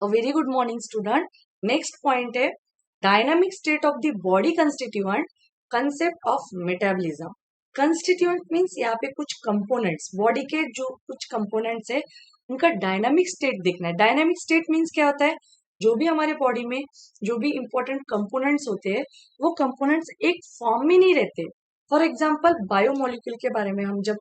A very good morning, student. Next point है dynamic state of the body constituent concept of metabolism. Constituent means यहाँ पे कुछ components, body के जो कुछ components है उनका dynamic state देखना है. Dynamic state means क्या होता है? जो भी हमारे बॉडी में जो भी important components होते हैं वो components एक फॉर्म में नहीं रहते. फॉर एग्जाम्पल बायोमोलिक्यूल के बारे में हम जब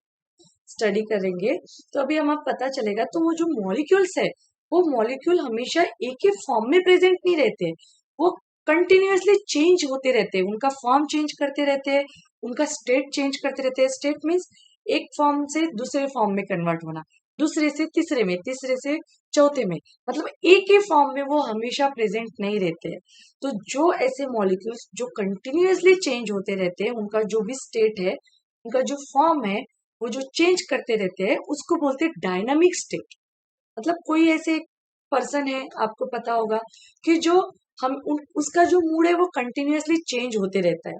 स्टडी करेंगे तो अभी हमें पता चलेगा. तो वो जो मॉलिक्यूल्स है वो मॉलिक्यूल हमेशा एक ही फॉर्म में प्रेजेंट नहीं रहते, वो कंटिन्यूअसली चेंज होते रहते हैं, उनका फॉर्म चेंज करते रहते हैं, उनका स्टेट चेंज करते रहते हैं. स्टेट मीन्स एक फॉर्म से दूसरे फॉर्म में कन्वर्ट होना, दूसरे से तीसरे में, तीसरे से चौथे में, मतलब एक ही फॉर्म में वो हमेशा प्रेजेंट नहीं रहते हैं. तो जो ऐसे मॉलिक्यूल्स जो कंटिन्यूअसली चेंज होते रहते हैं, उनका जो भी स्टेट है, उनका जो फॉर्म है, वो जो चेंज करते रहते हैं उसको बोलते हैं डायनामिक स्टेट. मतलब कोई ऐसे पर्सन है, आपको पता होगा कि जो उसका जो मूड है वो कंटिन्यूअसली चेंज होते रहता है.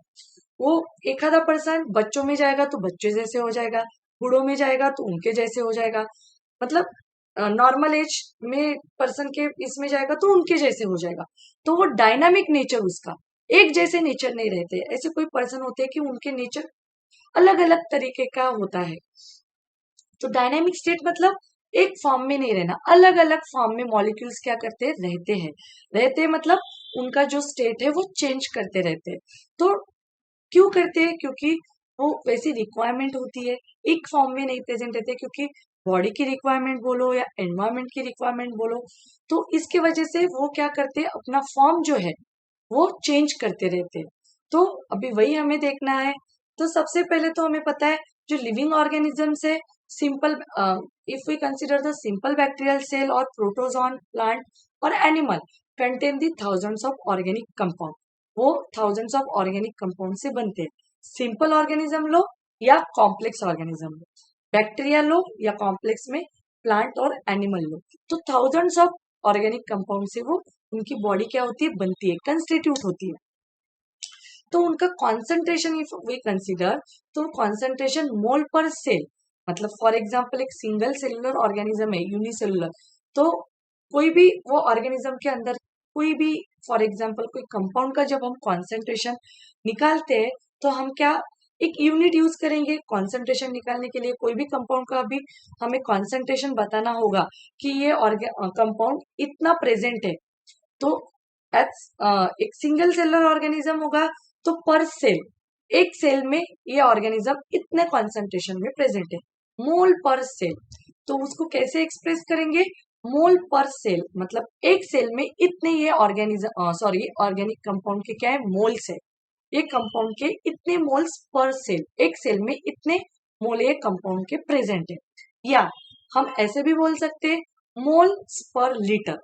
वो एक आधा पर्सन बच्चों में जाएगा तो बच्चे जैसे हो जाएगा, बूढ़ों में जाएगा तो उनके जैसे हो जाएगा, मतलब नॉर्मल एज में पर्सन के इसमें जाएगा तो उनके जैसे हो जाएगा. तो वो डायनामिक नेचर, उसका एक जैसे नेचर नहीं रहते. ऐसे कोई पर्सन होते हैं कि उनके नेचर अलग अलग तरीके का होता है. तो डायनेमिक स्टेट मतलब एक फॉर्म में नहीं रहना, अलग अलग फॉर्म में मॉलिक्यूल्स क्या करते रहते मतलब उनका जो स्टेट है वो चेंज करते रहते हैं. तो क्यों करते हैं? क्योंकि वो वैसी रिक्वायरमेंट होती है, एक फॉर्म में नहीं प्रेजेंट रहते, क्योंकि बॉडी की रिक्वायरमेंट बोलो या एनवायरमेंट की रिक्वायरमेंट बोलो, तो इसके वजह से वो क्या करते हैं, अपना फॉर्म जो है वो चेंज करते रहते हैं. तो अभी वही हमें देखना है. तो सबसे पहले तो हमें पता है जो लिविंग ऑर्गेनिजम्स है, simple, if we consider the simple bacterial cell और प्रोटोजोन प्लांट और animal contain the thousands of organic compound. वो थाउजेंड्स ऑफ ऑर्गेनिक कंपाउंड से बनते हैं. सिंपल ऑर्गेनिज्म लो या कॉम्प्लेक्स ऑर्गेनिज्म लो, बैक्टीरिया लो या कॉम्प्लेक्स में प्लांट और एनिमल लो, तो थाउजेंड्स ऑफ ऑर्गेनिक कंपाउंड से वो उनकी बॉडी क्या होती है, बनती है, कंस्टिट्यूट होती है. तो उनका कॉन्सेंट्रेशन इफ वी कंसिडर, तो कॉन्सेंट्रेशन मोल पर सेल, मतलब फॉर एग्जाम्पल एक सिंगल सेलुलर ऑर्गेनिज्म है, यूनिसेलुलर, तो कोई भी वो ऑर्गेनिज्म के अंदर कोई भी, फॉर एग्जाम्पल कोई कंपाउंड का जब हम कॉन्सेंट्रेशन निकालते हैं तो हम क्या एक यूनिट यूज करेंगे कॉन्सेंट्रेशन निकालने के लिए. कोई भी कंपाउंड का भी हमें कॉन्सेंट्रेशन बताना होगा कि ये कंपाउंड इतना प्रेजेंट है. तो एक सिंगल सेलुलर ऑर्गेनिज्म होगा तो पर सेल, एक सेल में ये ऑर्गेनिज्म इतने कॉन्सेंट्रेशन में प्रेजेंट है, मोल पर सेल. तो उसको कैसे एक्सप्रेस करेंगे, मोल पर सेल, मतलब एक सेल में इतने ये ऑर्गेनिक कंपाउंड के क्या है, मोल्स है. ये कंपाउंड के इतने मोल्स पर सेल, एक सेल में इतने मोल ये कंपाउंड के प्रेजेंट है. या हम ऐसे भी बोल सकते हैं मोल्स पर लीटर,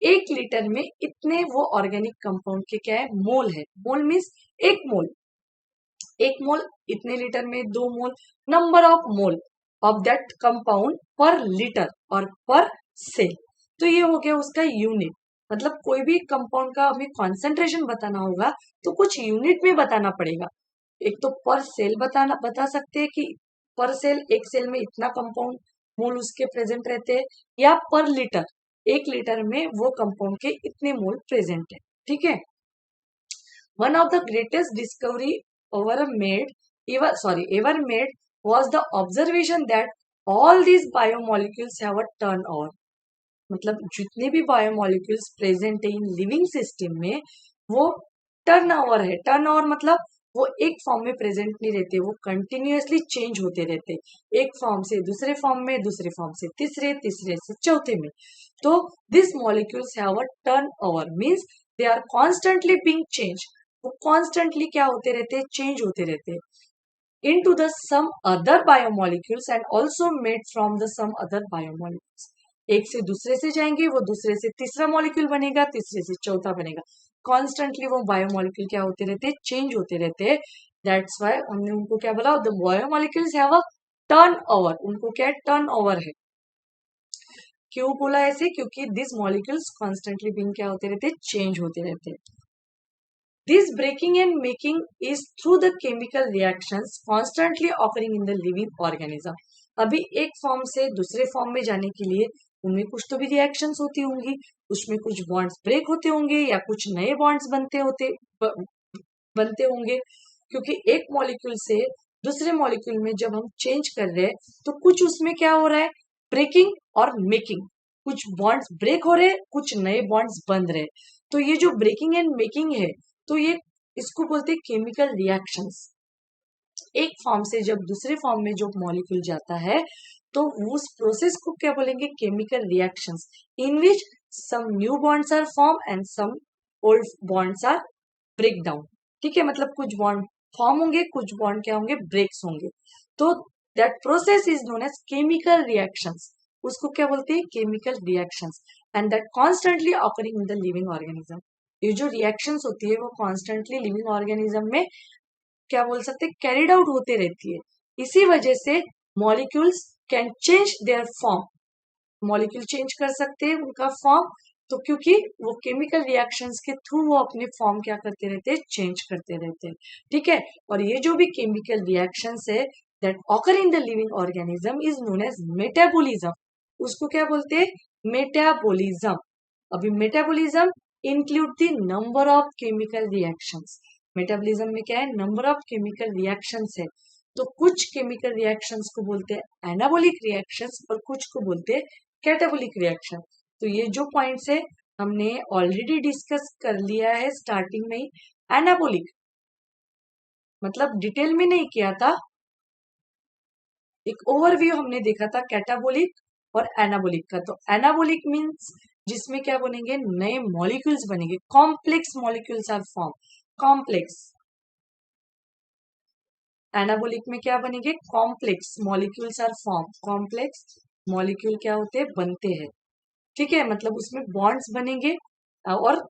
एक लीटर में इतने वो ऑर्गेनिक कंपाउंड के क्या है, मोल है. मोल मीन्स एक मोल, एक मोल इतने लीटर में, दो mole, number of mole of that compound per litre और पर सेल. तो ये हो गया उसका यूनिट. मतलब कोई भी कंपाउंड का हमें कॉन्सेंट्रेशन बताना होगा तो कुछ यूनिट में बताना पड़ेगा. एक तो पर सेल बता सकते हैं कि पर सेल, एक सेल में इतना कंपाउंड मोल उसके प्रेजेंट रहते हैं, या पर लीटर, एक लीटर में वो कंपाउंड के इतने मोल प्रेजेंट है. ठीक है. One of the greatest discovery ever made was the observation that all these biomolecules have a turnover. मतलब जितने भी बायोमोलिक्यूल्स प्रेजेंट है इन लिविंग सिस्टम में वो टर्नओवर है. टर्नओवर मतलब वो एक फॉर्म में प्रेजेंट नहीं रहते, वो कंटिन्यूअसली चेंज होते रहते, एक फॉर्म से दूसरे फॉर्म में, दूसरे फॉर्म से तीसरे, तीसरे से चौथे में. तो this molecules have a turnover means they are constantly being change. वो कॉन्स्टेंटली क्या होते रहते हैं, चेंज होते रहते हैं into the some other biomolecules and also made from the some other biomolecules. एक से दूसरे से जाएंगे, वो दूसरे से तीसरा मॉलिक्यूल बनेगा, तीसरे से चौथा बनेगा. कॉन्स्टेंटली वो बायोमोलिक्यूल क्या होते रहते हैं, चेंज होते रहते हैं. दैट्स वाई हमने उनको क्या बोला, the biomolecules have a turn over. उनको क्या है, टर्न ओवर है. क्यों बोला ऐसे, क्योंकि दिस मॉलिक्यूल्स कॉन्स्टेंटली बीइंग क्या होते रहते हैं, चेंज होते रहते हैं. This breaking and making is through the chemical reactions constantly occurring in the living organism. अभी एक फॉर्म से दूसरे फॉर्म में जाने के लिए उनमें कुछ तो भी रिएक्शंस होती होंगी, उसमें कुछ बॉन्ड्स ब्रेक होते होंगे या कुछ नए बॉन्ड्स बनते होंगे, क्योंकि एक मॉलिक्यूल से दूसरे मॉलिक्यूल में जब हम चेंज कर रहे हैं तो कुछ उसमें क्या हो रहा है, ब्रेकिंग और मेकिंग, कुछ बॉन्ड्स ब्रेक हो रहे, कुछ नए बॉन्ड्स बन रहे। तो ये जो ब्रेकिंग एंड मेकिंग है, तो ये इसको बोलते हैं केमिकल रिएक्शंस। एक फॉर्म से जब दूसरे फॉर्म में जो मॉलिक्यूल जाता है तो उस प्रोसेस को क्या बोलेंगे, chemical reactions, in which some new bonds are form and some old bonds are break down. ठीक है, मतलब कुछ बॉन्ड फॉर्म होंगे, कुछ बॉन्ड क्या होंगे, ब्रेक्स होंगे। तो that process is known as chemical reactions, उसको क्या बोलते हैं, chemical reactions, and that constantly occurring in the living organism. ये जो रिएक्शंस होती है वो कॉन्स्टेंटली लिविंग ऑर्गेनिज्म में क्या बोल सकते हैं, कैरिड आउट होते रहती है। इसी वजह से molecules can change their form, molecule change कर सकते हैं उनका फॉर्म, तो क्योंकि वो केमिकल रिएक्शंस के थ्रू वो अपने फॉर्म क्या करते रहते हैं, चेंज करते रहते हैं। ठीक है, और ये जो भी केमिकल रिएक्शंस है that occur in the living organism is known as metabolism, उसको क्या बोलते हैं, मेटाबॉलिज्म। अभी metabolism include the number of chemical reactions, metabolism में क्या है, नंबर ऑफ केमिकल रिएक्शंस है। तो कुछ केमिकल रिएक्शंस को बोलते हैं एनाबॉलिक रिएक्शंस और कुछ को बोलते हैं कैटाबॉलिक रिएक्शन। तो ये जो पॉइंट्स है हमने ऑलरेडी डिस्कस कर लिया है स्टार्टिंग में ही। एनाबॉलिक मतलब डिटेल में नहीं किया था, एक ओवरव्यू हमने देखा था कैटाबॉलिक और एनाबॉलिक का। तो एनाबॉलिक मींस जिसमें क्या बनेंगे, नए मॉलिक्यूल्स बनेंगे, complex molecules are form, complex. Anabolic में क्या बनेंगे, complex molecules are form, complex molecule क्या होते हैं, बनते हैं। ठीक है, मतलब उसमें बॉन्ड्स बनेंगे और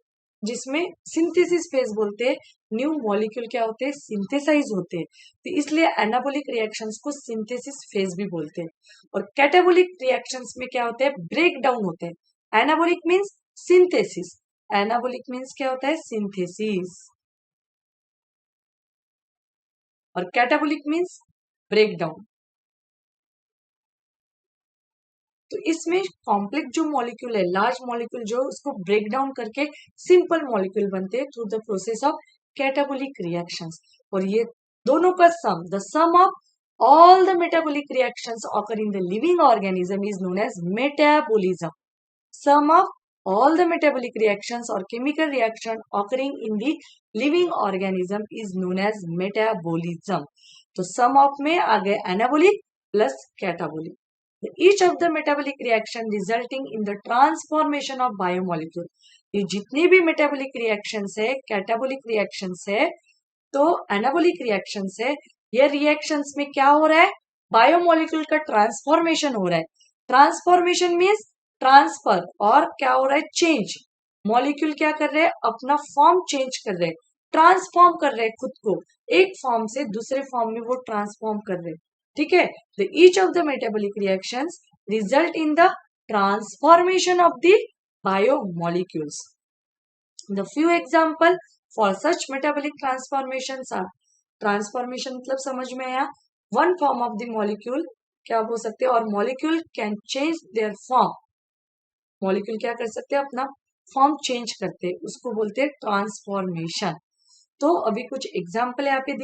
जिसमें सिंथेसिस फेज बोलते हैं, न्यू मॉलिक्यूल क्या होते हैं, सिंथेसाइज होते हैं। तो इसलिए एनाबॉलिक रिएक्शंस को सिंथेसिस फेज भी बोलते हैं। और कैटाबॉलिक रिएक्शंस में क्या होते हैं, ब्रेक डाउन होते हैं। Anabolic means synthesis, anabolic means क्या होता है, सिंथेसिस, और कैटाबॉलिक मीन्स ब्रेक डाउन। तो इसमें कॉम्प्लेक्स जो मॉलिक्यूल है, लार्ज मॉलिक्यूल जो उसको ब्रेक डाउन करके सिंपल मॉलिक्यूल बनते हैं through the process of catabolic reactions. और ये दोनों का sum, the sum of all the metabolic reactions occur in the living organism is known as metabolism. Sum of all the metabolic reactions or chemical reaction occurring in the living organism is known as metabolism. तो sum of में आ गए anabolic plus catabolic. Each of the metabolic reaction resulting in the transformation of biomolecule. ये जितने भी metabolic reactions है, catabolic reactions है, तो anabolic reactions है, ये रिएक्शंस में क्या हो रहा है, बायोमोलिक्यूल का ट्रांसफॉर्मेशन हो रहा है। ट्रांसफॉर्मेशन मीन्स ट्रांसफर, और क्या हो रहा है, चेंज। मॉलिक्यूल क्या कर रहे हैं, अपना फॉर्म चेंज कर रहे हैं, ट्रांसफॉर्म कर रहे हैं खुद को, एक फॉर्म से दूसरे फॉर्म में वो ट्रांसफॉर्म कर रहे हैं। ठीक है, तो each of the metabolic reactions result in the transformation of the biomolecules. The few example for such metabolic transformations are, transformation मतलब समझ में आया, one form of the molecule क्या हो सकते हैं, और molecule can change their form, molecule क्या कर सकते हैं, अपना फॉर्म चेंज करते हैं, उसको बोलते हैं ट्रांसफॉर्मेशन। तो अभी कुछ एग्जाम्पल यहाँ पे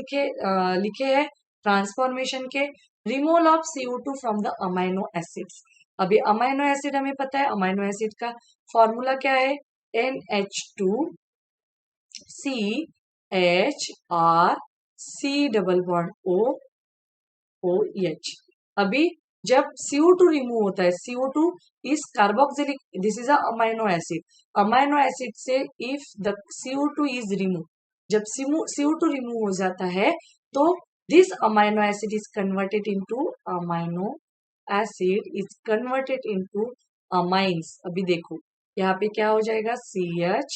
लिखे हैं ट्रांसफॉर्मेशन के। Removal of CO2 from the amino acids. अभी अमाइनो एसिड हमें पता है, अमाइनो एसिड का फॉर्मूला क्या है, NH2 CHR C double bond OH। अभी जब CO2 रिमूव होता है, CO2 is carboxylic, this is amino acid, amino acid से if the CO2 is remove, जब CO2 रिमूव हो जाता है तो this amino acid is converted into, amino acid is converted into amines. अभी देखो यहाँ पे क्या हो जाएगा, CH,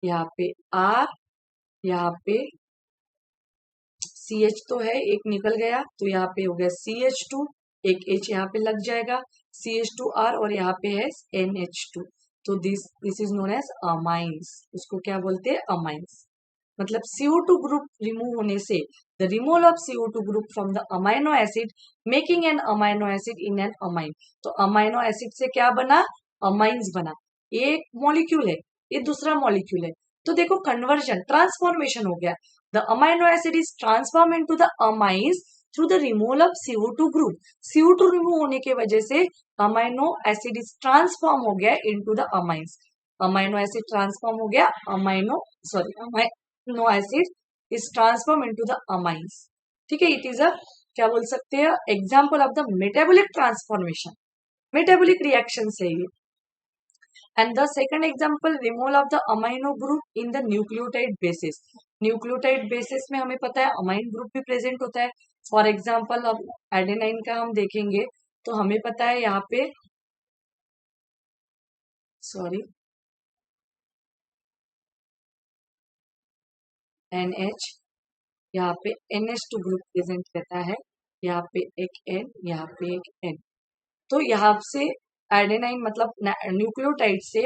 यहाँ पे R, यहाँ पे CH तो है, एक निकल गया, तो यहाँ पे हो गया CH2, एक H यहाँ पे लग जाएगा, CH2R, और यहाँ पे है NH2। तो this is known as amines, उसको क्या बोलते हैं, अमाइंस। मतलब CO2 ग्रुप रिमूव होने से the removal of CO2 group from the amino acid making an amino acid in an amine. तो amino acid से क्या बना, amines बना. ये एक मॉलिक्यूल है, ये दूसरा मॉलिक्यूल है. तो देखो कन्वर्जन, ट्रांसफॉर्मेशन हो गया. The amino acid is transformed into the amines through the removal of CO2 group. CO2 remove होने के वजह से अमाइनो एसिड इज ट्रांसफॉर्म हो गया into the amines. Amino acid transform हो गया amino acid is transform into the amines. ठीक है, इट इज अ क्या बोल सकते हैं, example of the metabolic transformation, metabolic reaction से ये. And the second example, removal of the amino group in the nucleotide basis. Nucleotide basis में हमें पता है अमाइन ग्रुप भी प्रेजेंट होता है. फॉर एग्जाम्पल अब एडेनाइन का हम देखेंगे तो हमें पता है यहाँ पे NH, यहाँ पे NH2 ग्रुप प्रेजेंट रहता है, यहाँ पे एक N, यहाँ पे एक N. तो यहाँ से एडेनाइन मतलब न्यूक्लियोटाइड से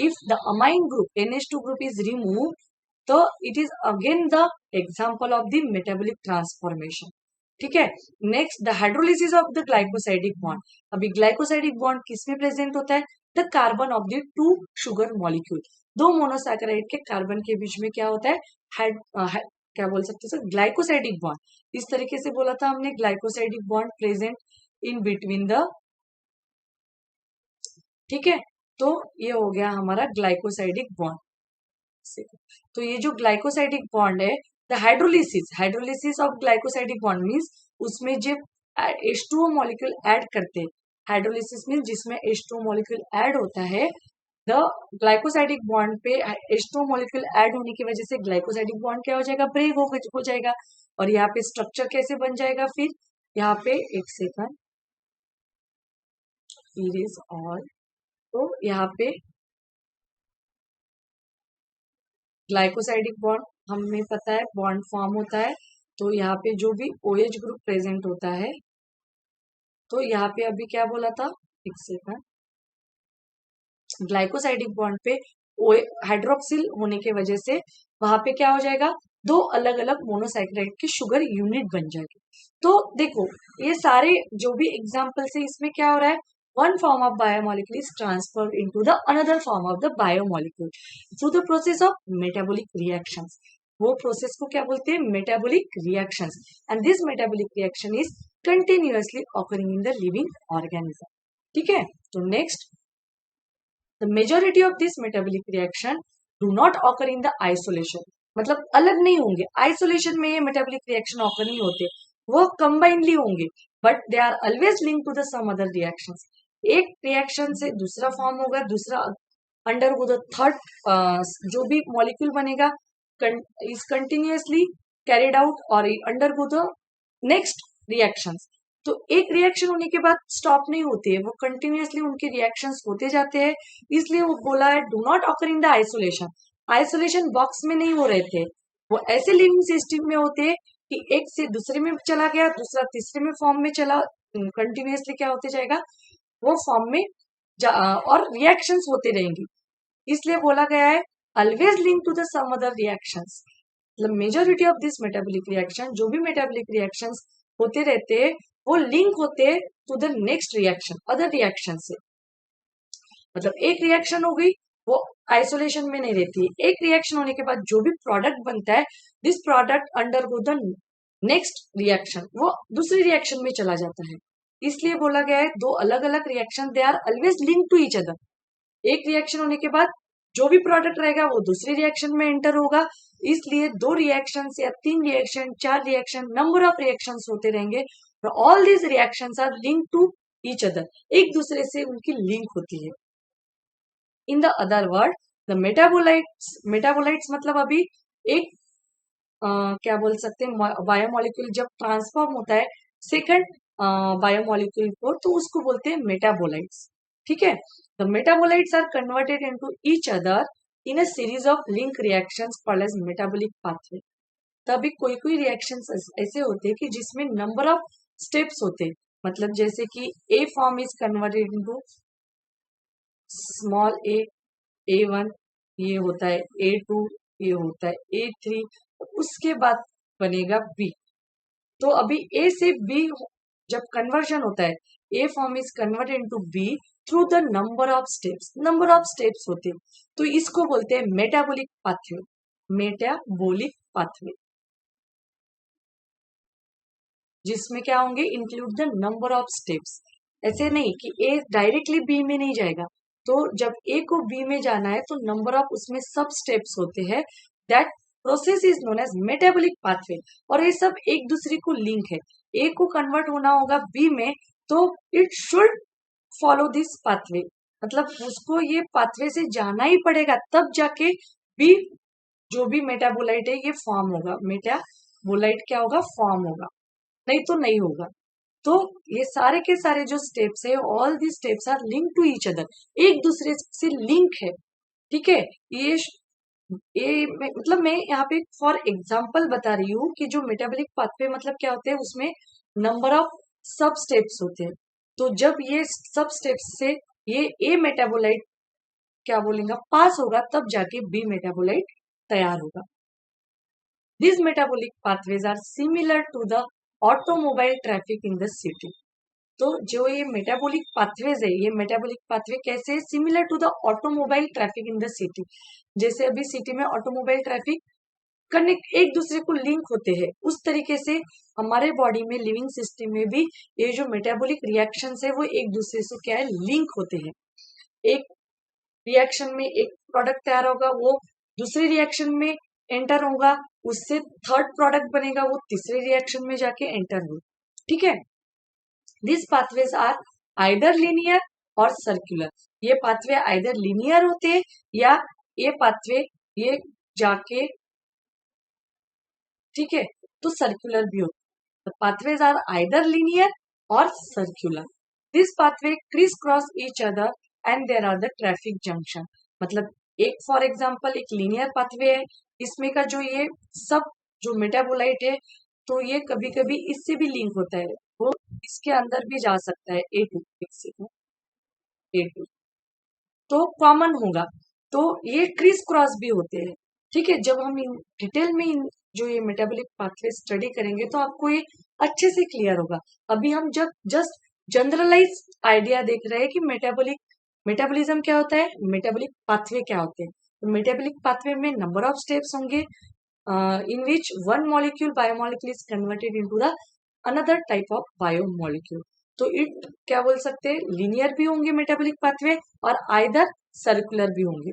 if the amine group NH2 group is remove, तो it is again the example of the metabolic transformation. ठीक है. Next, the hydrolysis of the glycosidic bond. अभी ग्लाइकोसाइडिक बॉन्ड किसमें प्रेजेंट होता है, the carbon of the two sugar molecule. दो monosaccharide के carbon के बीच में क्या होता है, क्या बोल सकते हैं, ग्लाइकोसाइडिक बॉन्ड. इस तरीके से बोला था हमने, glycosidic bond present in between the. ठीक है, तो ये हो गया हमारा ग्लाइकोसाइडिक बॉन्ड. तो ये जो ग्लाइकोसाइडिक बॉन्ड है, the hydrolysis of glycosidic bond means उसमें जब H2O मॉलिक्यूल ऐड करते हैं. हाइड्रोलिसिस मीन्स जिसमें H2O मॉलिक्यूल ऐड होता है. द ग्लाइकोसाइडिक बॉन्ड पे H2O मॉलिक्यूल ऐड होने की वजह से ग्लाइकोसाइडिक बॉन्ड क्या हो जाएगा, ब्रेक हो जाएगा. और यहाँ पे स्ट्रक्चर कैसे बन जाएगा, फिर यहाँ पे एक सेकंड इरेज ऑल. तो यहाँ पे ग्लाइकोसाइडिक बॉन्ड हमें पता है बॉन्ड फॉर्म होता है. तो यहाँ पे जो भी OH ग्रुप प्रेजेंट होता है, तो यहाँ पे अभी क्या बोला था, एक सेकंड, ग्लाइकोसाइडिक बॉन्ड पे हाइड्रोक्सिल होने के वजह से वहां पे क्या हो जाएगा, दो अलग अलग मोनोसैकेराइड की शुगर यूनिट बन जाएगी. तो देखो ये सारे जो भी एग्जांपल्स है, इसमें क्या हो रहा है, one form of biomolecule is transferred into the another form of the biomolecule through the process of metabolic reactions. वो प्रोसेस को क्या बोलते हैं, metabolic reactions. And this metabolic reaction is continuously occurring in the living organism. ठीक है. तो next, the majority of this metabolic reaction do not occur in the isolation. मतलब अलग नहीं होंगे, आइसोलेशन में ये मेटाबॉलिक रिएक्शन ऑकर नहीं होते, वो कंबाइनली होंगे. But they are always link to the some other reactions. एक रिएक्शन से दूसरा फॉर्म होगा, दूसरा अंडर वो द थर्ड जो भी मॉलिक्यूल बनेगा इज कंटिन्यूअसली कैरिड आउट और अंडर वो द नेक्स्ट रिएक्शंस. तो एक रिएक्शन होने के बाद स्टॉप नहीं होती है, वो कंटिन्यूअसली उनके रिएक्शंस होते जाते हैं. इसलिए वो बोला है do not occur in the isolation. Isolation box में नहीं हो रहे थे, वो ऐसे लिविंग सिस्टम में होते हैं कि एक से दूसरे में चला गया, दूसरा तीसरे में फॉर्म में चला, कंटिन्यूअसली क्या होते जाएगा, वो फॉर्म में और रिएक्शंस होते रहेंगी. इसलिए बोला गया है always link to the some other reactions. मतलब majority of this metabolic reaction, जो भी मेटाबॉलिक रिएक्शंस होते रहते हैं, वो लिंक होते हैं to the next reaction, other reaction से. मतलब एक रिएक्शन हो गई, वो आइसोलेशन में नहीं रहती है. एक रिएक्शन होने के बाद जो भी प्रोडक्ट बनता है, this product under go the next reaction, वो दूसरी रिएक्शन में चला जाता है. इसलिए बोला गया है दो अलग अलग reaction, they are always link to each other. एक रिएक्शन होने के बाद जो भी प्रोडक्ट रहेगा वो दूसरी रिएक्शन में एंटर होगा. इसलिए दो रिएक्शन या तीन रिएक्शन, चार रिएक्शन, नंबर ऑफ रिएक्शन होते रहेंगे. All these reactions are link to each other, एक दूसरे से उनकी लिंक होती है. In the other word, the metabolites मतलब अभी एक क्या बोल सकते हैं, बायोमोलिक्यूल जब ट्रांसफॉर्म होता है सेकंड बायोमोलिक्यूल को, तो उसको बोलते हैं मेटाबोलाइट्स. ठीक है. The metabolites are converted into each other in a series of link reactions called as metabolic pathway. तभी कोई कोई रिएक्शंस ऐसे होते हैं कि जिसमें नंबर ऑफ स्टेप्स होते हैं. मतलब जैसे कि A form is converted into small A1, ये होता है A2, ये होता है A3, उसके बाद बनेगा B. तो अभी ए से बी जब कन्वर्जन होता है, A form is converted into B through the number of steps होते हैं, तो इसको बोलते हैं मेटाबॉलिक पाथवे। मेटाबॉलिक पाथवे जिसमें क्या होंगे, include the number of steps. ऐसे नहीं कि ए डायरेक्टली बी में नहीं जाएगा, तो जब ए को बी में जाना है तो नंबर ऑफ उसमें सब स्टेप्स होते हैं, that process is known as metabolic pathway. और ये सब एक दूसरे को लिंक है, ए को कन्वर्ट होना होगा बी में, तो it should follow this pathway, मतलब उसको ये पाथवे से जाना ही पड़ेगा, तब जाके बी जो भी मेटाबोलाइट है ये फॉर्म होगा, मेटाबोलाइट क्या होगा, फॉर्म होगा, नहीं तो नहीं होगा। तो ये सारे के सारे जो स्टेप्स है, all the steps are link to each other, एक दूसरे से लिंक है, ठीक है। मतलब मैं यहाँ पे फॉर एग्जाम्पल बता रही हूँ कि जो मेटाबॉलिक पाथवे मतलब क्या होते हैं, उसमें नंबर ऑफ सब स्टेप्स होते हैं। तो जब ये सब स्टेप्स से ये ए मेटाबोलाइट क्या बोलेगा, पास होगा, तब जाके बी मेटाबोलाइट तैयार होगा। These metabolic pathways are similar to the automobile traffic in the city. तो जो ये मेटाबॉलिक पाथवेज है, ये मेटाबॉलिक पाथवे कैसे है, similar to the automobile traffic in the city. जैसे अभी सिटी में ऑटोमोबाइल ट्रैफिक कनेक्ट एक दूसरे को लिंक होते हैं, उस तरीके से हमारे बॉडी में, लिविंग सिस्टम में भी ये जो मेटाबॉलिक रिएक्शंस है वो एक दूसरे से क्या है, लिंक होते हैं। एक रिएक्शन में एक प्रोडक्ट तैयार होगा, वो दूसरे रिएक्शन में एंटर होगा, उससे थर्ड प्रोडक्ट बनेगा, वो तीसरे रिएक्शन में जाके एंटर हो, ठीक है। This pathways are either linear or circular. ये पाथवे आइदर लीनियर होते हैं या ये पाथवे ये जाके, ठीक है, तो सर्कुलर भी होते हैं। Pathways are either linear or circular. This pathway criss cross each other and there are the traffic junction. मतलब एक फॉर एग्जांपल एक लीनियर पाथवे है, इसमें का जो ये सब जो मेटाबोलाइट है, तो ये कभी कभी इससे भी लिंक होता है, वो इसके अंदर भी जा सकता है, ए टू तो कॉमन होगा। तो ये क्रिस क्रॉस भी होते हैं, ठीक है। जब हम इन डिटेल में जो ये मेटाबॉलिक पाथवे स्टडी करेंगे तो आपको ये अच्छे से क्लियर होगा। अभी हम जब जस्ट जनरलाइज आइडिया देख रहे हैं कि मेटाबॉलिज्म क्या होता है, मेटाबॉलिक पाथवे क्या होते हैं। तो मेटाबॉलिक पाथवे में नंबर ऑफ स्टेप्स होंगे, in which one molecule biomolecule is converted into the another type of biomolecule. तो इट क्या बोल सकते हैं, लीनियर भी होंगे मेटाबॉलिक पाथवे और आइदर सर्कुलर भी होंगे।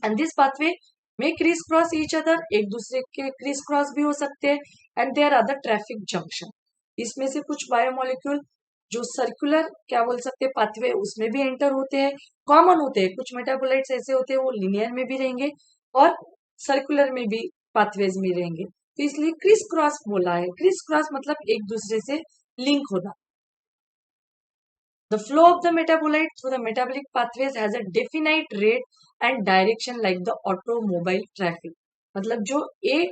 एंड दिस पाथवे में क्रिस क्रॉस ईच अदर, एक दूसरे के क्रिस क्रॉस भी हो सकते हैं। And there are the traffic junction, इसमें से कुछ बायोमॉलिक्यूल जो सर्कुलर क्या बोल सकते हैं पाथवे, उसमें भी एंटर होते हैं, कॉमन होते हैं। कुछ मेटाबोलाइट्स ऐसे होते हैं वो लीनियर में भी रहेंगे और सर्कुलर में भी पाथवेज में रहेंगे, तो इसलिए क्रिस क्रॉस बोला है। क्रिस क्रॉस मतलब एक दूसरे से लिंक होना। The flow of the metabolite through the metabolic pathways has a definite rate and direction like the automobile traffic. मतलब जो A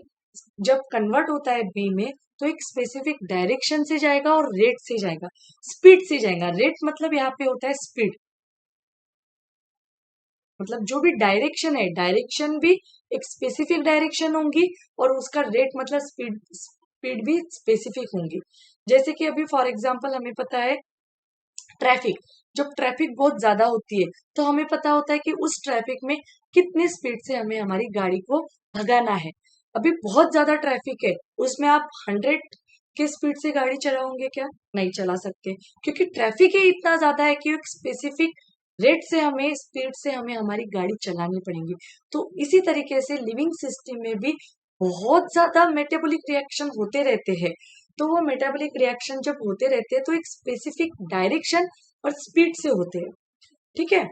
जब कन्वर्ट होता है B में तो एक स्पेसिफिक डायरेक्शन से जाएगा और रेट से जाएगा, स्पीड से जाएगा। रेट मतलब यहाँ पे होता है स्पीड, मतलब जो भी डायरेक्शन है, डायरेक्शन भी एक स्पेसिफिक डायरेक्शन होंगी और उसका रेट मतलब स्पीड भी स्पेसिफिक होंगी। जैसे कि अभी फॉर एग्जांपल हमें पता है ट्रैफिक, जब ट्रैफिक बहुत ज्यादा होती है तो हमें पता होता है कि उस ट्रैफिक में कितनी स्पीड से हमें हमारी गाड़ी को भगाना है। अभी बहुत ज्यादा ट्रैफिक है, उसमें आप 100 के स्पीड से गाड़ी चलाओगे क्या, नहीं चला सकते, क्योंकि ट्रैफिक ही इतना ज्यादा है कि एक स्पेसिफिक रेट से हमें, स्पीड से हमें हमारी गाड़ी चलानी पड़ेगी। तो इसी तरीके से लिविंग सिस्टम में भी बहुत ज्यादा मेटाबॉलिक रिएक्शन होते रहते हैं। तो वो मेटाबॉलिक रिएक्शन जब होते रहते हैं तो एक स्पेसिफिक डायरेक्शन और स्पीड से होते हैं, ठीक है।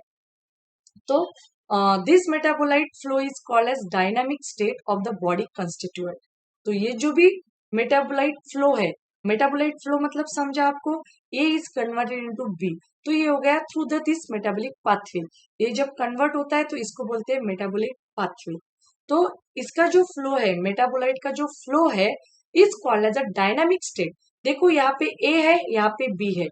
तो this metabolite flow is called as dynamic state of the body constituent. तो ये जो भी मेटाबोलाइट फ्लो है, मेटाबोलाइट फ्लो मतलब समझा आपको, A is converted into B, तो ये हो गया through the this metabolic pathway. ये जब कन्वर्ट होता है तो इसको बोलते हैं मेटाबॉलिक पाथवे। तो इसका जो फ्लो है, मेटाबोलाइट का जो फ्लो है, is called as a dynamic state. देखो यहाँ पे ए है, यहाँ पे बी है।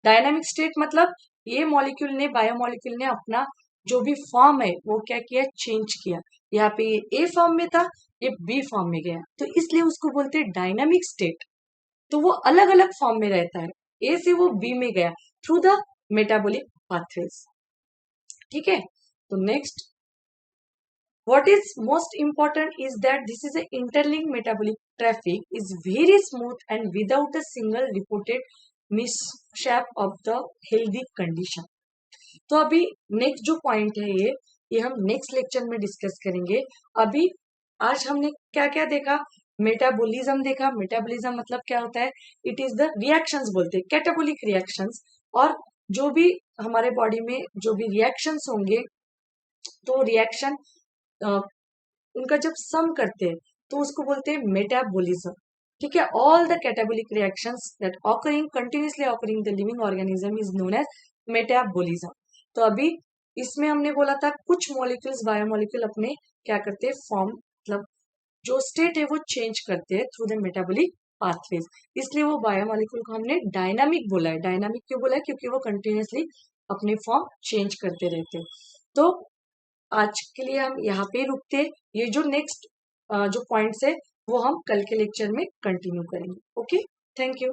डायनामिक स्टेट मतलब ये मॉलिक्यूल ने, बायोमॉलिक्यूल ने अपना जो भी फॉर्म है वो क्या किया, चेंज किया। यहाँ पे ये ए फॉर्म में था, ये बी फॉर्म में गया, तो इसलिए उसको बोलते हैं डायनामिक स्टेट। तो वो अलग अलग फॉर्म में रहता है, ए से वो बी में गया थ्रू द मेटाबॉलिक पाथवेज। ठीक है, तो next what is most important is that this is a interlinked metabolic traffic is very smooth and without a single reported mishap of the healthy condition। तो अभी next जो point है ये हम next lecture में डिस्कस करेंगे। अभी आज हमने क्या क्या देखा, मेटाबॉलिज्म देखा। मेटाबॉलिज्म मतलब क्या होता है, इट इज द रिएक्शंस बोलते हैं, कैटाबॉलिक रिएक्शंस। और जो भी हमारे बॉडी में जो भी रिएक्शंस होंगे तो रिएक्शन उनका जब सम करते हैं तो उसको बोलते हैं मेटाबॉलिज्म। ठीक है, all the catabolic reactions that occurring continuously occurring the living organism is known as metabolism. तो अभी इसमें हमने बोला था कुछ मॉलिक्यूल्स बायोमॉलिक्यूल अपने क्या करते हैं, फॉर्म मतलब जो स्टेट है वो चेंज करते हैं थ्रू द मेटाबॉलिक पाथवेज, इसलिए वो बायोमॉलिक्यूल को हमने डायनामिक बोला है। डायनामिक क्यों बोला है, क्योंकि वो कंटिन्यूअसली अपने फॉर्म चेंज करते रहते हैं। तो आज के लिए हम यहाँ पे रुकते हैं, ये जो नेक्स्ट जो पॉइंट्स है वो हम कल के लेक्चर में कंटिन्यू करेंगे। Okay, thank you.